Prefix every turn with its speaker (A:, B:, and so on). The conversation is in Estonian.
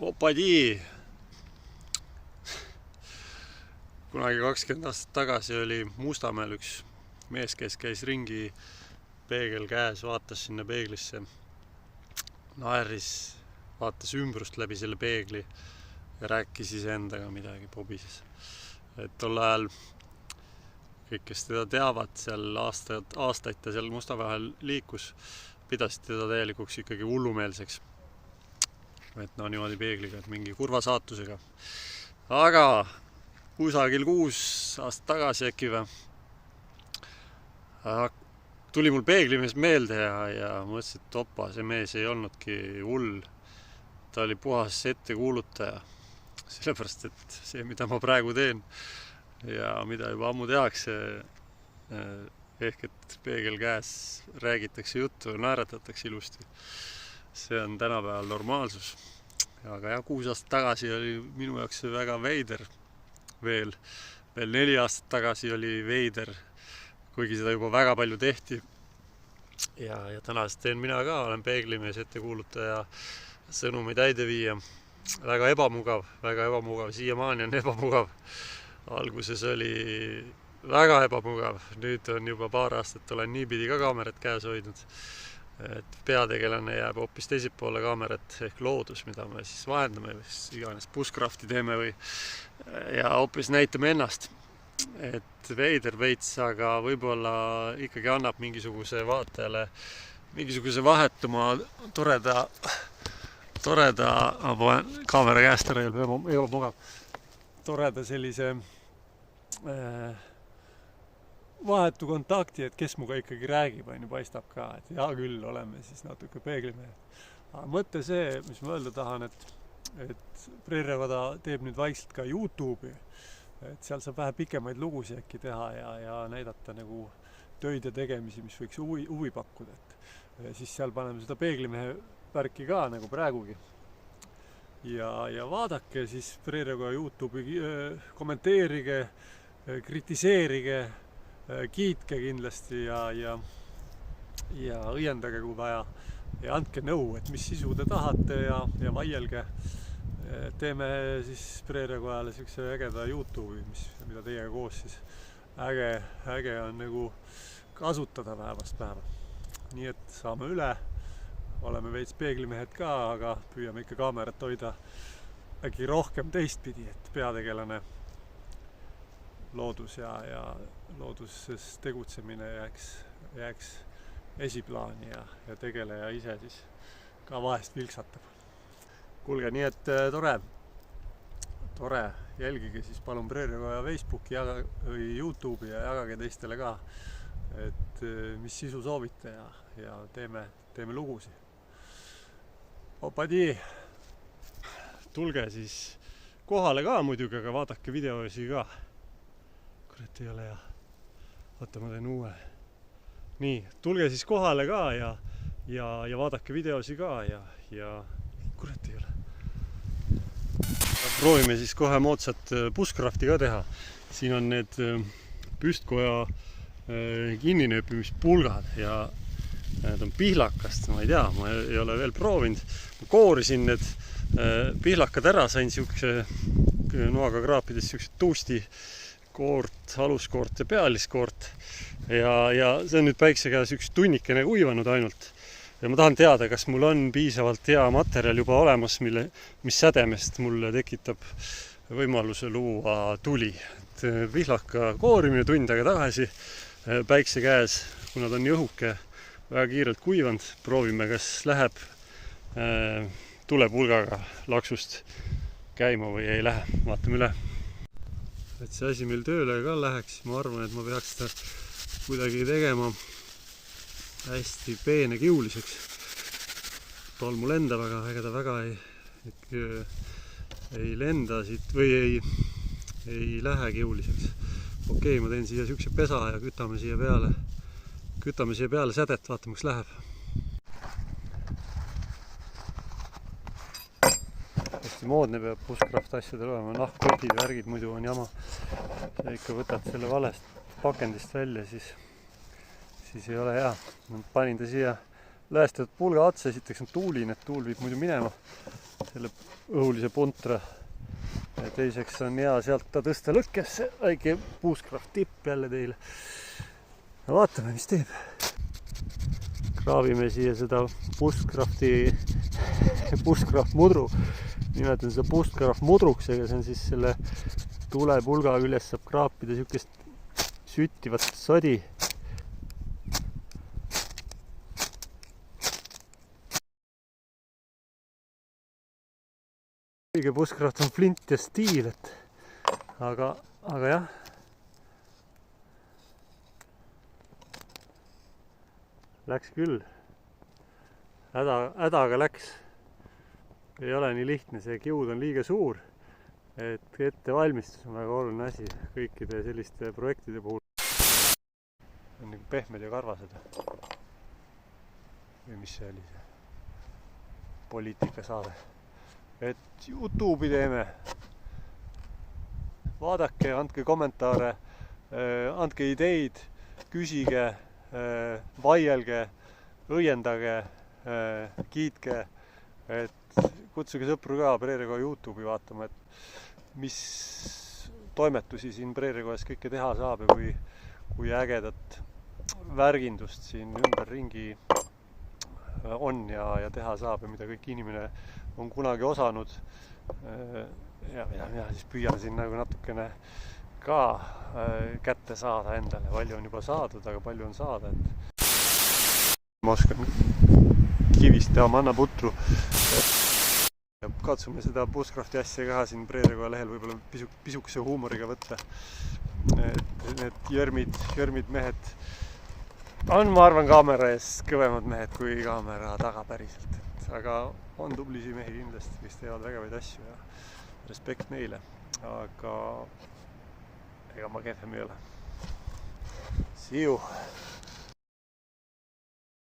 A: Opadi! Kunagi 20 aastat tagasi oli Mustamäel üks mees, kes käis ringi, peegel käes, vaatas sinna peeglisse, naeris, vaatas ümbrust läbi selle peegli ja rääkis iseendaga midagi, pobises. Et tol ajal kõik, kes teda teavad, seal aastaid ta seal Mustamäel liikus, pidasid teda täielikuks ikkagi hullumeelseks. Et no niimoodi peegliga, et mingi kurva saatusega. Aga kusagil 6 aastat tagasi äkki tuli mul peeglimees meelde ja mõtlesin, et opa, see mees ei olnudki hull. Ta oli puhas ettekuulutaja. Sellepärast, et see, mida ma praegu teen ja mida juba ammu tehakse, ehk et peegel käes räägitakse juttu ja naeratatakse ilusti. See on tänapäeval normaalsus. Aga 6 aastat tagasi oli minu jaoks väga veider. Veel 4 aastat tagasi oli veider, kuigi seda juba väga palju tehti. Ja tänast teen mina ka, olen peeglimees, ettekuulutaja, sõnumi täideviija. Väga ebamugav, siiamaani on ebamugav. Alguses oli väga ebamugav, nüüd on juba paar aastat olen niipidi ka kaamerat käes hoidnud. Et peategelane jääb hoopis teiselt poole kaamerat ehk loodus, mida me siis vahendame või iganes bushcrafti teeme ja hoopis näitame ennast. Et veider veits, aga võib-olla ikkagi annab mingisuguse vaatajale mingisuguse vahetuma toreda, ma poen kaamera käest ära, ebamugav, toreda sellise vahetu kontakti, et kes muga ikkagi räägib, paistab ka, et hea küll, oleme siis natuke peeglimehed. Aga mõte see, mis ma öelda tahan, et Preerevada teeb nüüd vaikselt ka YouTube'i, et seal saab vähe pikemaid lugusid äkki teha ja näidata nagu töid ja tegemisi, mis võiks huvi pakkuda. Et siis seal paneme seda peeglimehe värki ka nagu praegugi. Ja vaadake siis Preerevada YouTube'i, kommenteerige, kritiseerige, kiitke kindlasti ja õiendage kui vaja ja andke nõu, et mis sisu te tahate ja vaielge. Teeme siis Preerekojale siukse ägeda YouTube'i, mida teiega koos siis äge on nagu kasutada päevast päeva. Nii et saame üle, oleme veits peeglimehed ka, aga püüame ikka kaamerat hoida äkki rohkem teistpidi, et peategelane loodus ja looduses tegutsemine jääks esiplaani ja tegeleja ise siis ka vahest vilksatab. Kuulge, nii et tore, jälgige siis palun Preerekoja Facebooki või YouTube'i ja jagage teistele ka, et mis sisu soovite ja teeme lugusid. Opadi! Tulge siis kohale ka muidugi, aga vaadake videosi ka. Et ei ole hea. Oota, ma teen uue. Nii, tulge siis kohale ka ja vaadake videosi ka ja kurat ei ole. Proovime siis kohe moodsat bushcrafti ka teha. Siin on need püstkoja kinninööpimispulgad ja need on pihlakast, ma ei tea, ma ei ole veel proovinud. Ma koorisin need pihlakad ära, sain siukse noaga kraapides siukse tuusti koort, aluskoort ja pealiskoort ja see on nüüd päikse käes üks tunnikene kuivanud ainult ja ma tahan teada, kas mul on piisavalt hea materjal juba olemas, mis sädemest mulle tekitab võimaluse luua tuli. Et pihlaka koorimine tund aega tagasi päikse käes, kuna ta on nii õhuke, väga kiirelt kuivanud, proovime, kas läheb tulepulgaga laksust käima või ei lähe, vaatame üle. Et see asi meil tööle ka läheks, ma arvan, et ma peaks seda kuidagi tegema hästi peene kiuliseks. Tolmu lendab, aga ega ta väga ei lenda siit või ei lähe kiuliseks. Okei, ma teen siia siukse pesa ja kütame siia peale sädet, vaatame, kas läheb. Moodne peab bushcraft asjadel olema, nahkkotid, värgid, muidu on jama. Sa ikka võtad selle valest pakendist välja, siis ei ole hea. Ma panin ta siia lõhestatud pulga otsa, esiteks on tuuline, et tuul viib muidu minema selle õhulise puntra. Ja teiseks on hea sealt ta tõsta lõkkesse, väike Bushcraft tipp jälle teile. No vaatame, mis teeb. Kraavime siia seda Bushcraft mudru. Nimetan seda Bushcraft mudruks, ega see on siis selle tulepulga küljes saab kraapida siukest süttivat sodi. Õige Bushcraft on flint ja stiil, et aga jah. Läks küll. Hädaga läks. Ei ole nii lihtne, see kiud on liiga suur, et ettevalmistus on väga oluline asi kõikide selliste projektide puhul. On nagu pehmed ja karvased. Või mis see oli see poliitikasaade. Et YouTube'i teeme. Vaadake, andke kommentaare, andke ideid, küsige, vaielge, õiendage, kiitke, et kutsuge sõpru ka Preerikoja YouTube'i vaatama, et mis toimetusi siin Preerikojas kõike teha saab ja kui ägedat värgindust siin ümberringi on ja teha saab ja mida kõik inimene on kunagi osanud. Ja mina siis püüan siin nagu natukene ka kätte saada endale. Palju on juba saadud, aga palju on saada, et ma oskan kivist teha mannaputru. Katsume seda Bushcrafti asja ka siin Preerikoja lehel võib-olla pisukese huumoriga võtta. Need jörmid mehed on, ma arvan, kaamera ees kõvemad mehed kui kaamera taga päriselt. Aga on tublisi mehi kindlasti, kes teevad vägevaid asju ja respekt neile. Aga ega ma kehvem ei ole. See you!